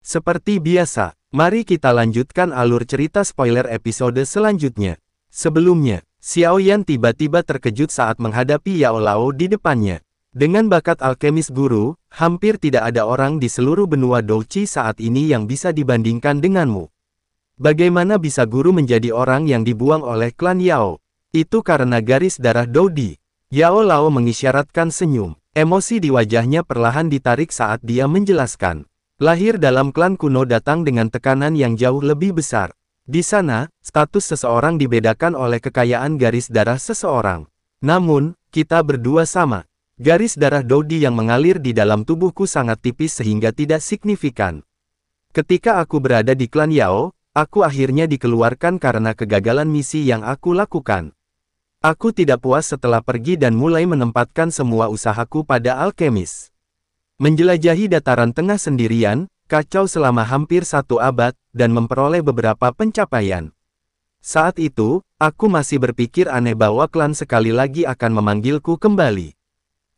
Seperti biasa, mari kita lanjutkan alur cerita spoiler episode selanjutnya. Sebelumnya, Xiao Yan tiba-tiba terkejut saat menghadapi Yao Lao di depannya. Dengan bakat alkemis guru, hampir tidak ada orang di seluruh benua Douqi saat ini yang bisa dibandingkan denganmu. Bagaimana bisa guru menjadi orang yang dibuang oleh klan Yao? Itu karena garis darah Doudi. Yao Lao mengisyaratkan senyum. Emosi di wajahnya perlahan ditarik saat dia menjelaskan. Lahir dalam klan kuno datang dengan tekanan yang jauh lebih besar. Di sana, status seseorang dibedakan oleh kekayaan garis darah seseorang. Namun, kita berdua sama. Garis darah Doudi yang mengalir di dalam tubuhku sangat tipis sehingga tidak signifikan. Ketika aku berada di klan Yao, aku akhirnya dikeluarkan karena kegagalan misi yang aku lakukan. Aku tidak puas setelah pergi dan mulai menempatkan semua usahaku pada alkemis. Menjelajahi dataran tengah sendirian, kacau selama hampir 1 abad, dan memperoleh beberapa pencapaian. Saat itu, aku masih berpikir aneh bahwa klan sekali lagi akan memanggilku kembali.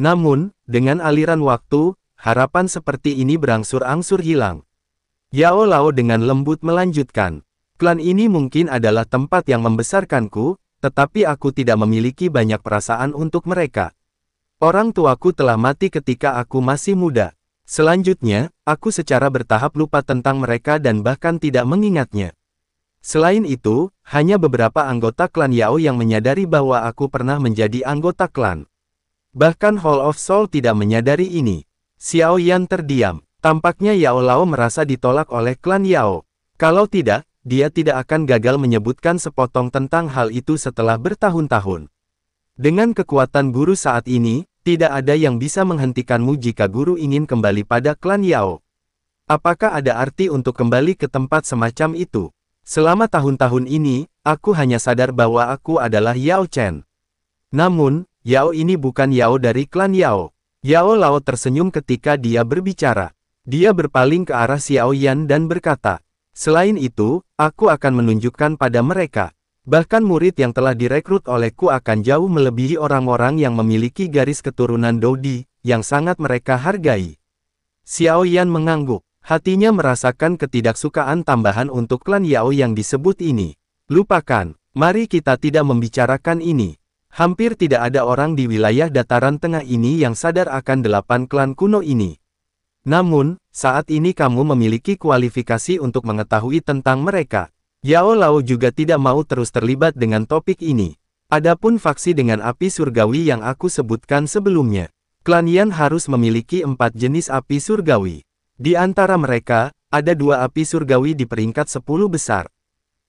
Namun, dengan aliran waktu, harapan seperti ini berangsur-angsur hilang. Yao Lao dengan lembut melanjutkan, klan ini mungkin adalah tempat yang membesarkanku, tetapi aku tidak memiliki banyak perasaan untuk mereka. Orang tuaku telah mati ketika aku masih muda. Selanjutnya, aku secara bertahap lupa tentang mereka dan bahkan tidak mengingatnya. Selain itu, hanya beberapa anggota klan Yao yang menyadari bahwa aku pernah menjadi anggota klan. Bahkan Hall of Soul tidak menyadari ini. Xiao Yan terdiam. Tampaknya Yao Lao merasa ditolak oleh klan Yao. Kalau tidak, dia tidak akan gagal menyebutkan sepotong tentang hal itu setelah bertahun-tahun. Dengan kekuatan guru saat ini, tidak ada yang bisa menghentikanmu jika guru ingin kembali pada klan Yao. Apakah ada arti untuk kembali ke tempat semacam itu? Selama tahun-tahun ini, aku hanya sadar bahwa aku adalah Yao Chen. Namun, Yao ini bukan Yao dari klan Yao. Yao Lao tersenyum ketika dia berbicara. Dia berpaling ke arah Xiao Yan dan berkata, selain itu, aku akan menunjukkan pada mereka. Bahkan murid yang telah direkrut olehku akan jauh melebihi orang-orang yang memiliki garis keturunan Doudi, yang sangat mereka hargai. Xiao Yan mengangguk. Hatinya merasakan ketidaksukaan tambahan untuk klan Yao yang disebut ini. Lupakan, mari kita tidak membicarakan ini. Hampir tidak ada orang di wilayah dataran tengah ini yang sadar akan 8 klan kuno ini. Namun, saat ini kamu memiliki kualifikasi untuk mengetahui tentang mereka. Yao Lao juga tidak mau terus terlibat dengan topik ini. Adapun faksi dengan api surgawi yang aku sebutkan sebelumnya. Klan Yan harus memiliki 4 jenis api surgawi. Di antara mereka, ada 2 api surgawi di peringkat 10 besar.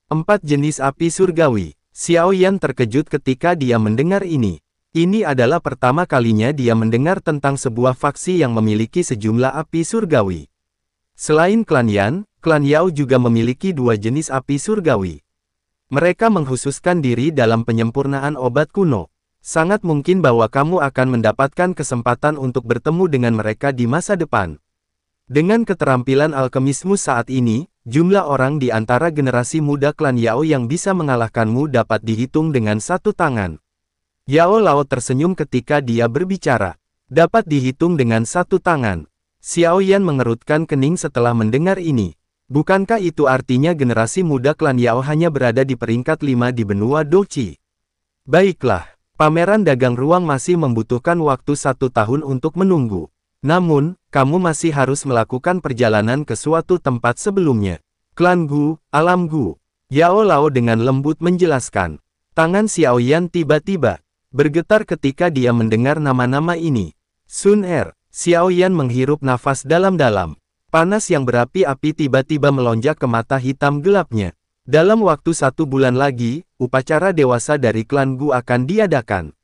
4 jenis api surgawi. Xiao Yan terkejut ketika dia mendengar ini. Ini adalah pertama kalinya dia mendengar tentang sebuah faksi yang memiliki sejumlah api surgawi. Selain klan Yan, klan Yao juga memiliki 2 jenis api surgawi. Mereka mengkhususkan diri dalam penyempurnaan obat kuno. Sangat mungkin bahwa kamu akan mendapatkan kesempatan untuk bertemu dengan mereka di masa depan. Dengan keterampilan alkemismu saat ini, jumlah orang di antara generasi muda klan Yao yang bisa mengalahkanmu dapat dihitung dengan 1 tangan. Yao Lao tersenyum ketika dia berbicara. Dapat dihitung dengan 1 tangan. Xiao Yan mengerutkan kening setelah mendengar ini. Bukankah itu artinya generasi muda klan Yao hanya berada di peringkat 5 di benua Douqi? Baiklah, pameran dagang ruang masih membutuhkan waktu 1 tahun untuk menunggu. Namun, kamu masih harus melakukan perjalanan ke suatu tempat sebelumnya. Klan Gu, Alam Gu. Yao Lao dengan lembut menjelaskan. Tangan Xiao Yan tiba-tiba bergetar ketika dia mendengar nama-nama ini. Sun Er. Xiao Yan menghirup nafas dalam-dalam. Panas yang berapi-api tiba-tiba melonjak ke mata hitam gelapnya. Dalam waktu 1 bulan lagi, upacara dewasa dari klan Gu akan diadakan.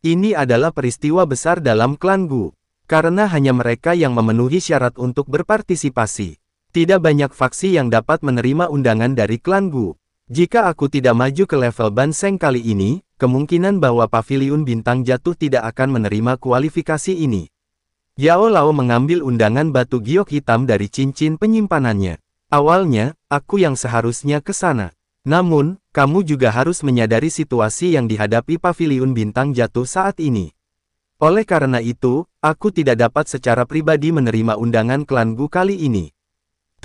Ini adalah peristiwa besar dalam klan Gu. Karena hanya mereka yang memenuhi syarat untuk berpartisipasi. Tidak banyak faksi yang dapat menerima undangan dari klan Gu. Jika aku tidak maju ke level Ban Seng kali ini, kemungkinan bahwa Paviliun Bintang Jatuh tidak akan menerima kualifikasi ini. Yao Lao mengambil undangan batu giok hitam dari cincin penyimpanannya. Awalnya, aku yang seharusnya ke sana. Namun, kamu juga harus menyadari situasi yang dihadapi Paviliun Bintang Jatuh saat ini. Oleh karena itu, aku tidak dapat secara pribadi menerima undangan klan Gu kali ini.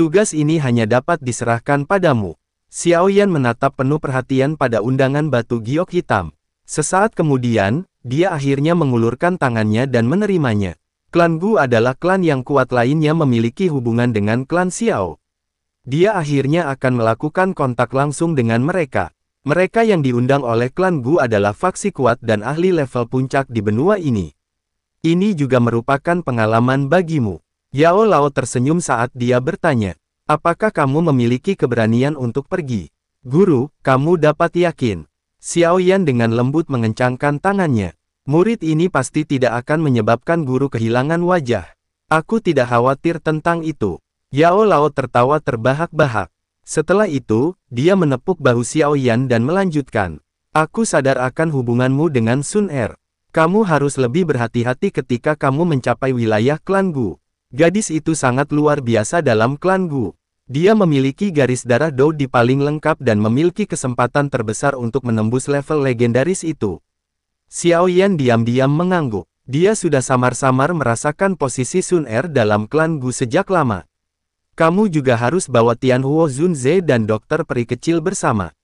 Tugas ini hanya dapat diserahkan padamu. Xiao Yan menatap penuh perhatian pada undangan batu giok hitam. Sesaat kemudian, dia akhirnya mengulurkan tangannya dan menerimanya. Klan Gu adalah klan yang kuat lainnya memiliki hubungan dengan klan Xiao. Dia akhirnya akan melakukan kontak langsung dengan mereka. Mereka yang diundang oleh klan Gu adalah faksi kuat dan ahli level puncak di benua ini. Ini juga merupakan pengalaman bagimu. Yao Lao tersenyum saat dia bertanya, apakah kamu memiliki keberanian untuk pergi? Guru, kamu dapat yakin. Xiao Yan dengan lembut mengencangkan tangannya. Murid ini pasti tidak akan menyebabkan guru kehilangan wajah. Aku tidak khawatir tentang itu. Yao Lao tertawa terbahak-bahak. Setelah itu, dia menepuk bahu Xiao Yan dan melanjutkan. Aku sadar akan hubunganmu dengan Sun Er. Kamu harus lebih berhati-hati ketika kamu mencapai wilayah klan Gu. Gadis itu sangat luar biasa dalam klan Gu. Dia memiliki garis darah Dou di paling lengkap dan memiliki kesempatan terbesar untuk menembus level legendaris itu. Xiao Yan diam-diam mengangguk. Dia sudah samar-samar merasakan posisi Sun Er dalam klan Gu sejak lama. Kamu juga harus bawa Tianhuo Zunze dan dokter peri kecil bersama.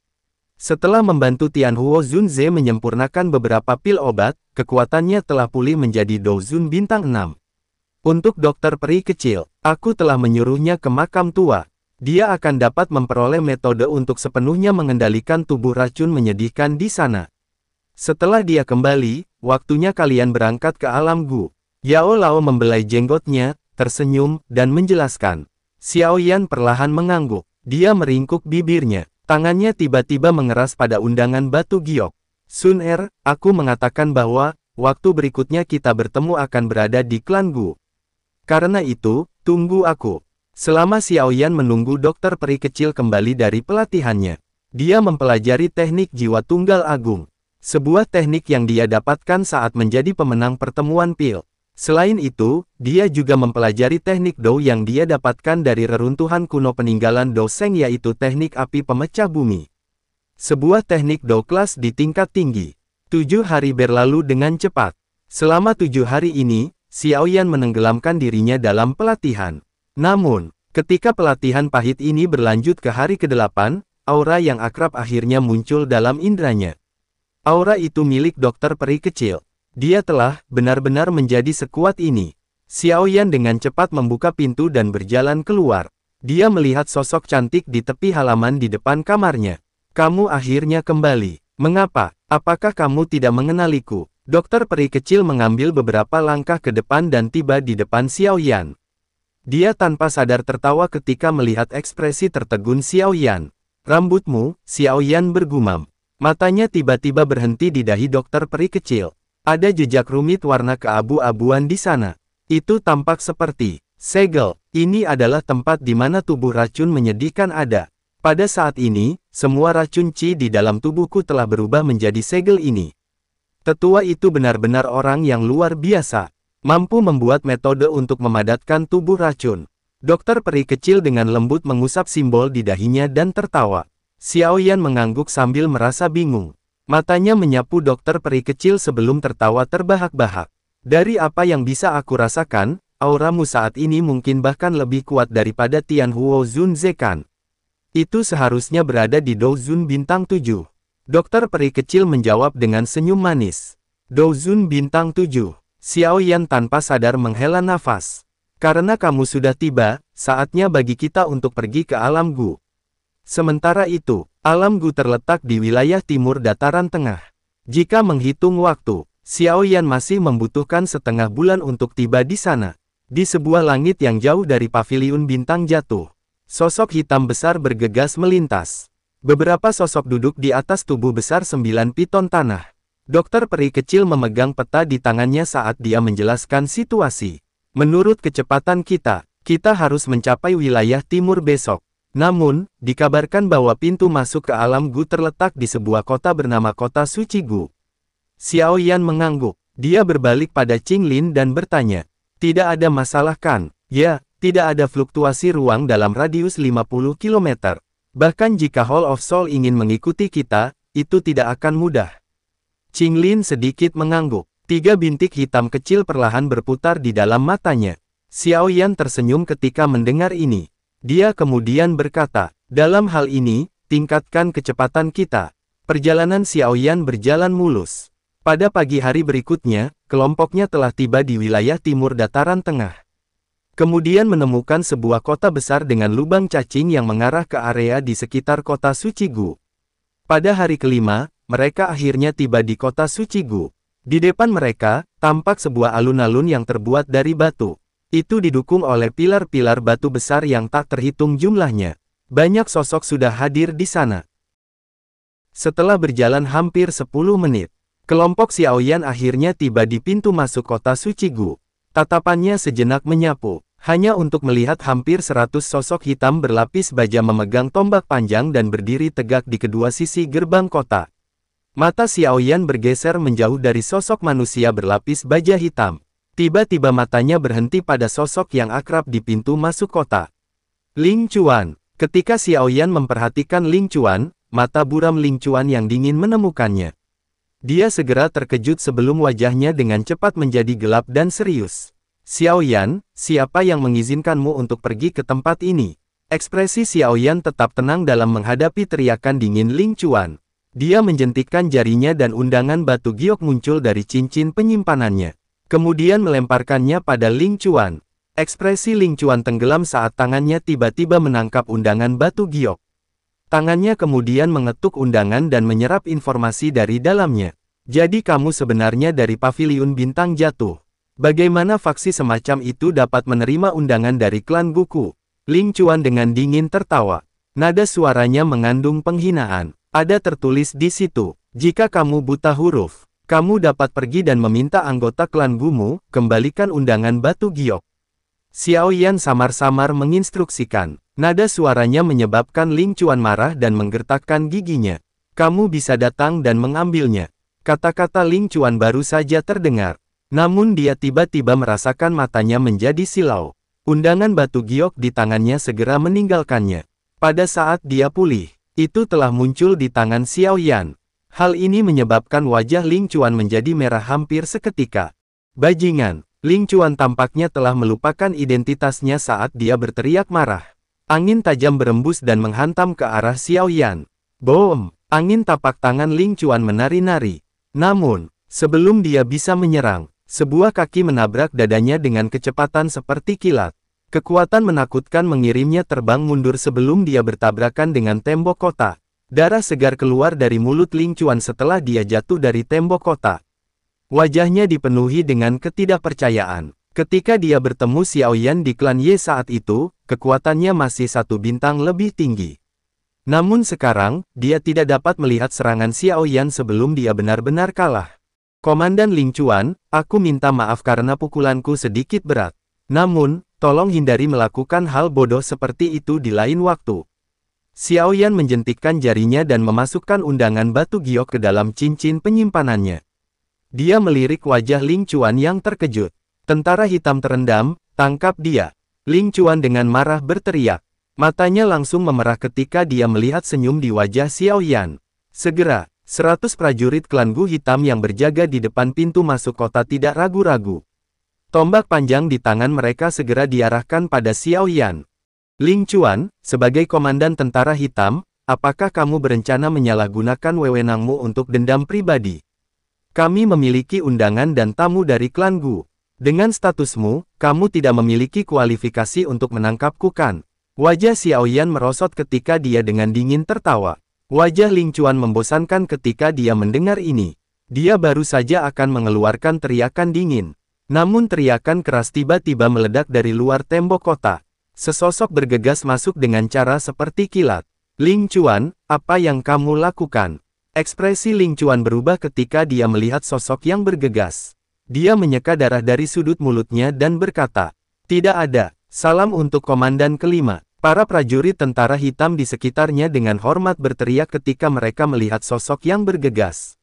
Setelah membantu Tianhuo Zunze menyempurnakan beberapa pil obat, kekuatannya telah pulih menjadi Douzun bintang 6. Untuk dokter peri kecil, aku telah menyuruhnya ke makam tua. Dia akan dapat memperoleh metode untuk sepenuhnya mengendalikan tubuh racun menyedihkan di sana. Setelah dia kembali, waktunya kalian berangkat ke alam Gu. Yao Lao membelai jenggotnya, tersenyum, dan menjelaskan. Xiao Yan perlahan mengangguk. Dia meringkuk bibirnya. Tangannya tiba-tiba mengeras pada undangan batu giok. Sun Er, aku mengatakan bahwa, waktu berikutnya kita bertemu akan berada di klan Gu. Karena itu, tunggu aku. Selama Xiao Yan menunggu dokter peri kecil kembali dari pelatihannya, dia mempelajari teknik jiwa tunggal agung. Sebuah teknik yang dia dapatkan saat menjadi pemenang pertemuan pil. Selain itu, dia juga mempelajari teknik Dou yang dia dapatkan dari reruntuhan kuno peninggalan Dou Seng yaitu teknik api pemecah bumi. Sebuah teknik Dou kelas di tingkat tinggi. 7 hari berlalu dengan cepat. Selama 7 hari ini, Xiao Yan menenggelamkan dirinya dalam pelatihan. Namun, ketika pelatihan pahit ini berlanjut ke hari ke-8, aura yang akrab akhirnya muncul dalam indranya. Aura itu milik dokter peri kecil. Dia telah benar-benar menjadi sekuat ini. Xiao Yan dengan cepat membuka pintu dan berjalan keluar. Dia melihat sosok cantik di tepi halaman di depan kamarnya. Kamu akhirnya kembali. Mengapa? Apakah kamu tidak mengenaliku? Dokter peri kecil mengambil beberapa langkah ke depan dan tiba di depan Xiao Yan. Dia tanpa sadar tertawa ketika melihat ekspresi tertegun Xiao Yan. Rambutmu, Xiao Yan bergumam. Matanya tiba-tiba berhenti di dahi dokter peri kecil. Ada jejak rumit warna keabu-abuan di sana. Itu tampak seperti segel. Ini adalah tempat di mana tubuh racun menyedihkan ada. Pada saat ini, semua racun Qi di dalam tubuhku telah berubah menjadi segel ini. Tetua itu benar-benar orang yang luar biasa. Mampu membuat metode untuk memadatkan tubuh racun. Dokter peri kecil dengan lembut mengusap simbol di dahinya dan tertawa. Xiao Yan mengangguk sambil merasa bingung. Matanya menyapu dokter peri kecil sebelum tertawa terbahak-bahak. Dari apa yang bisa aku rasakan, auramu saat ini mungkin bahkan lebih kuat daripada Tianhuo Zunze kan. Itu seharusnya berada di Douzun bintang 7. Dokter peri kecil menjawab dengan senyum manis. Douzun bintang 7. Xiao Yan tanpa sadar menghela nafas. Karena kamu sudah tiba, saatnya bagi kita untuk pergi ke alam Gu. Sementara itu, alam Gu terletak di wilayah timur dataran tengah. Jika menghitung waktu, Xiao Yan masih membutuhkan setengah bulan untuk tiba di sana. Di sebuah langit yang jauh dari paviliun bintang jatuh, sosok hitam besar bergegas melintas. Beberapa sosok duduk di atas tubuh besar 9 piton tanah. Dokter peri kecil memegang peta di tangannya saat dia menjelaskan situasi. Menurut kecepatan kita harus mencapai wilayah timur besok. Namun, dikabarkan bahwa pintu masuk ke alam Gu terletak di sebuah kota bernama Kota Suci Gu. Xiao Yan mengangguk. Dia berbalik pada Qinglin dan bertanya, tidak ada masalah kan? Ya, tidak ada fluktuasi ruang dalam radius 50 km. Bahkan jika Hall of Soul ingin mengikuti kita, itu tidak akan mudah. Qinglin sedikit mengangguk. 3 bintik hitam kecil perlahan berputar di dalam matanya. Xiao Yan tersenyum ketika mendengar ini. Dia kemudian berkata, dalam hal ini, tingkatkan kecepatan kita. Perjalanan Xiaoyan berjalan mulus. Pada pagi hari berikutnya, kelompoknya telah tiba di wilayah timur dataran tengah. Kemudian menemukan sebuah kota besar dengan lubang cacing yang mengarah ke area di sekitar kota suci Gu. Pada hari kelima, mereka akhirnya tiba di kota suci Gu. Di depan mereka, tampak sebuah alun-alun yang terbuat dari batu. Itu didukung oleh pilar-pilar batu besar yang tak terhitung jumlahnya. Banyak sosok sudah hadir di sana. Setelah berjalan hampir 10 menit, kelompok Xiaoyan akhirnya tiba di pintu masuk kota suci Gu. Tatapannya sejenak menyapu, hanya untuk melihat hampir 100 sosok hitam berlapis baja memegang tombak panjang dan berdiri tegak di kedua sisi gerbang kota. Mata Xiaoyan bergeser menjauh dari sosok manusia berlapis baja hitam. Tiba-tiba matanya berhenti pada sosok yang akrab di pintu masuk kota. Ling Chuan. Ketika Xiaoyan memperhatikan Ling Chuan, mata buram Ling Chuan yang dingin menemukannya. Dia segera terkejut sebelum wajahnya dengan cepat menjadi gelap dan serius. Xiaoyan, siapa yang mengizinkanmu untuk pergi ke tempat ini? Ekspresi Xiaoyan tetap tenang dalam menghadapi teriakan dingin Ling Chuan. Dia menjentikkan jarinya dan undangan batu giok muncul dari cincin penyimpanannya. Kemudian melemparkannya pada Ling Chuan. Ekspresi Ling Chuan tenggelam saat tangannya tiba-tiba menangkap undangan batu giok. Tangannya kemudian mengetuk undangan dan menyerap informasi dari dalamnya. Jadi kamu sebenarnya dari Paviliun Bintang Jatuh. Bagaimana faksi semacam itu dapat menerima undangan dari klan Guku? Ling Chuan dengan dingin tertawa. Nada suaranya mengandung penghinaan. Ada tertulis di situ, jika kamu buta huruf, kamu dapat pergi dan meminta anggota klan Gumu, kembalikan undangan batu giok. Xiaoyan samar-samar menginstruksikan. Nada suaranya menyebabkan Ling Chuan marah dan menggertakkan giginya. Kamu bisa datang dan mengambilnya. Kata-kata Ling Chuan baru saja terdengar. Namun dia tiba-tiba merasakan matanya menjadi silau. Undangan batu giok di tangannya segera meninggalkannya. Pada saat dia pulih, itu telah muncul di tangan Xiaoyan. Hal ini menyebabkan wajah Ling Chuan menjadi merah hampir seketika. Bajingan, Ling Chuan tampaknya telah melupakan identitasnya saat dia berteriak marah. Angin tajam berembus dan menghantam ke arah Xiaoyan. Boom! Angin tapak tangan Ling Chuan menari-nari. Namun, sebelum dia bisa menyerang, sebuah kaki menabrak dadanya dengan kecepatan seperti kilat. Kekuatan menakutkan mengirimnya terbang mundur sebelum dia bertabrakan dengan tembok kota. Darah segar keluar dari mulut Ling Chuan setelah dia jatuh dari tembok kota. Wajahnya dipenuhi dengan ketidakpercayaan. Ketika dia bertemu Xiaoyan di klan Ye saat itu, kekuatannya masih 1 bintang lebih tinggi. Namun sekarang, dia tidak dapat melihat serangan Xiaoyan sebelum dia benar-benar kalah. Komandan Ling Chuan, aku minta maaf karena pukulanku sedikit berat. Namun, tolong hindari melakukan hal bodoh seperti itu di lain waktu. Xiaoyan menjentikkan jarinya dan memasukkan undangan batu giok ke dalam cincin penyimpanannya. Dia melirik wajah Ling Chuan yang terkejut. Tentara hitam terendam, tangkap dia. Ling Chuan dengan marah berteriak. Matanya langsung memerah ketika dia melihat senyum di wajah Xiaoyan. Segera, 100 prajurit klan Gu hitam yang berjaga di depan pintu masuk kota tidak ragu-ragu. Tombak panjang di tangan mereka segera diarahkan pada Xiaoyan. Ling Chuan, sebagai komandan tentara hitam, apakah kamu berencana menyalahgunakan wewenangmu untuk dendam pribadi? Kami memiliki undangan dan tamu dari klan Gu. Dengan statusmu, kamu tidak memiliki kualifikasi untuk menangkapku kan? Wajah Xiaoyan merosot ketika dia dengan dingin tertawa. Wajah Ling Chuan membosankan ketika dia mendengar ini. Dia baru saja akan mengeluarkan teriakan dingin. Namun teriakan keras tiba-tiba meledak dari luar tembok kota. Sesosok bergegas masuk dengan cara seperti kilat. Ling Chuan, apa yang kamu lakukan? Ekspresi Ling Chuan berubah ketika dia melihat sosok yang bergegas. Dia menyeka darah dari sudut mulutnya dan berkata, tidak ada. Salam untuk komandan kelima. Para prajurit tentara hitam di sekitarnya dengan hormat berteriak ketika mereka melihat sosok yang bergegas.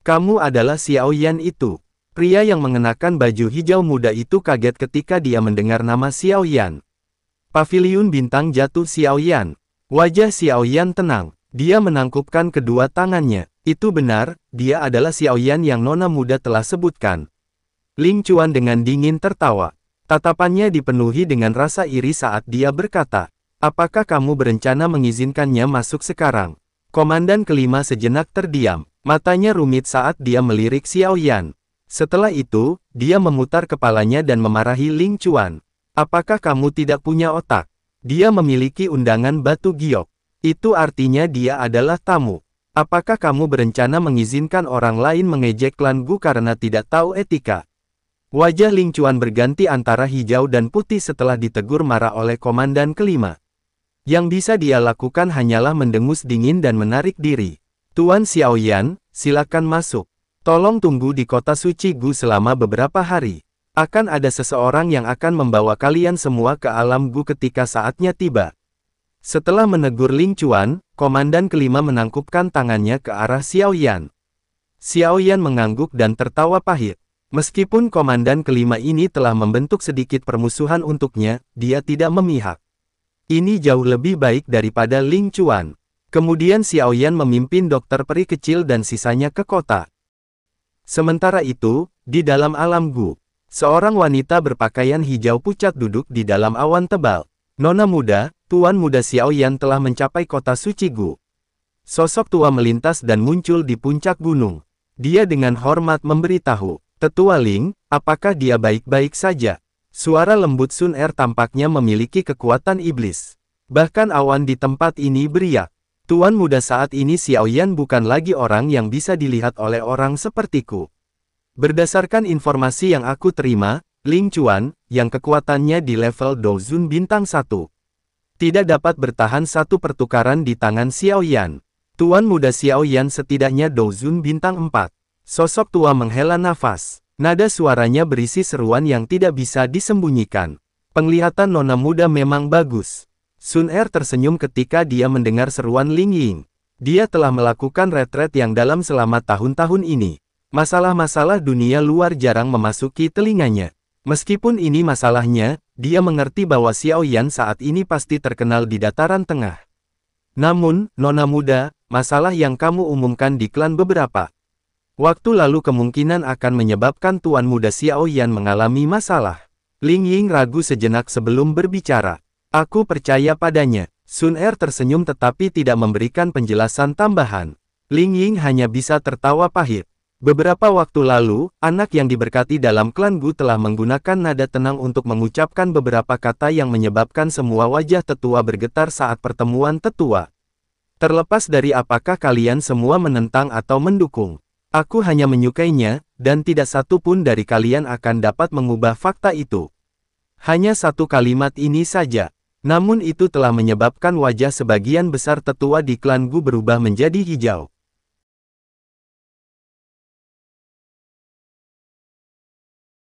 Kamu adalah Xiaoyan itu. Pria yang mengenakan baju hijau muda itu kaget ketika dia mendengar nama Xiaoyan. Paviliun Bintang Jatuh Xiaoyan. Wajah Xiaoyan tenang. Dia menangkupkan kedua tangannya. Itu benar, dia adalah Xiaoyan yang nona muda telah sebutkan. Ling Chuan dengan dingin tertawa. Tatapannya dipenuhi dengan rasa iri saat dia berkata, Apakah kamu berencana mengizinkannya masuk sekarang? Komandan kelima sejenak terdiam. Matanya rumit saat dia melirik Xiao Yan. Setelah itu, dia memutar kepalanya dan memarahi Ling Chuan. Apakah kamu tidak punya otak? Dia memiliki undangan batu giok. Itu artinya dia adalah tamu. Apakah kamu berencana mengizinkan orang lain mengejek klan Gu karena tidak tahu etika? Wajah Ling Chuan berganti antara hijau dan putih setelah ditegur marah oleh komandan kelima. Yang bisa dia lakukan hanyalah mendengus dingin dan menarik diri. Tuan Xiao Yan, silakan masuk. Tolong tunggu di kota suci Gu selama beberapa hari. Akan ada seseorang yang akan membawa kalian semua ke alam Gu ketika saatnya tiba. Setelah menegur Ling Chuan, komandan kelima menangkupkan tangannya ke arah Xiao Yan. Xiao Yan mengangguk dan tertawa pahit. Meskipun komandan kelima ini telah membentuk sedikit permusuhan untuknya, dia tidak memihak. Ini jauh lebih baik daripada Ling Chuan. Kemudian Xiao Yan memimpin dokter peri kecil dan sisanya ke kota. Sementara itu, di dalam alam Gu, seorang wanita berpakaian hijau pucat duduk di dalam awan tebal. Nona muda, Tuan muda Xiao Yan telah mencapai kota suci Gu. Sosok tua melintas dan muncul di puncak gunung. Dia dengan hormat memberitahu, Tetua Ling, apakah dia baik-baik saja? Suara lembut Sun Er tampaknya memiliki kekuatan iblis. Bahkan awan di tempat ini beriak. Tuan muda saat ini Xiao Yan bukan lagi orang yang bisa dilihat oleh orang sepertiku. Berdasarkan informasi yang aku terima, Ling Chuan, yang kekuatannya di level Dozun bintang 1, tidak dapat bertahan satu pertukaran di tangan Xiao Yan. Tuan muda Xiao Yan setidaknya Dozun bintang 4. Sosok tua menghela nafas. Nada suaranya berisi seruan yang tidak bisa disembunyikan. Penglihatan nona muda memang bagus. Sun Er tersenyum ketika dia mendengar seruan Ling Ying. Dia telah melakukan retret yang dalam selama tahun-tahun ini. Masalah-masalah dunia luar jarang memasuki telinganya. Meskipun ini masalahnya, dia mengerti bahwa Xiao Yan saat ini pasti terkenal di dataran tengah. Namun, nona muda, masalah yang kamu umumkan di klan beberapa waktu lalu kemungkinan akan menyebabkan Tuan muda Xiao Yan mengalami masalah. Ling Ying ragu sejenak sebelum berbicara. Aku percaya padanya. Sun Er tersenyum tetapi tidak memberikan penjelasan tambahan. Ling Ying hanya bisa tertawa pahit. Beberapa waktu lalu, anak yang diberkati dalam klan Gu telah menggunakan nada tenang untuk mengucapkan beberapa kata yang menyebabkan semua wajah tetua bergetar saat pertemuan tetua. Terlepas dari apakah kalian semua menentang atau mendukung, aku hanya menyukainya, dan tidak satu pun dari kalian akan dapat mengubah fakta itu. Hanya satu kalimat ini saja. Namun itu telah menyebabkan wajah sebagian besar tetua di klan Gu berubah menjadi hijau.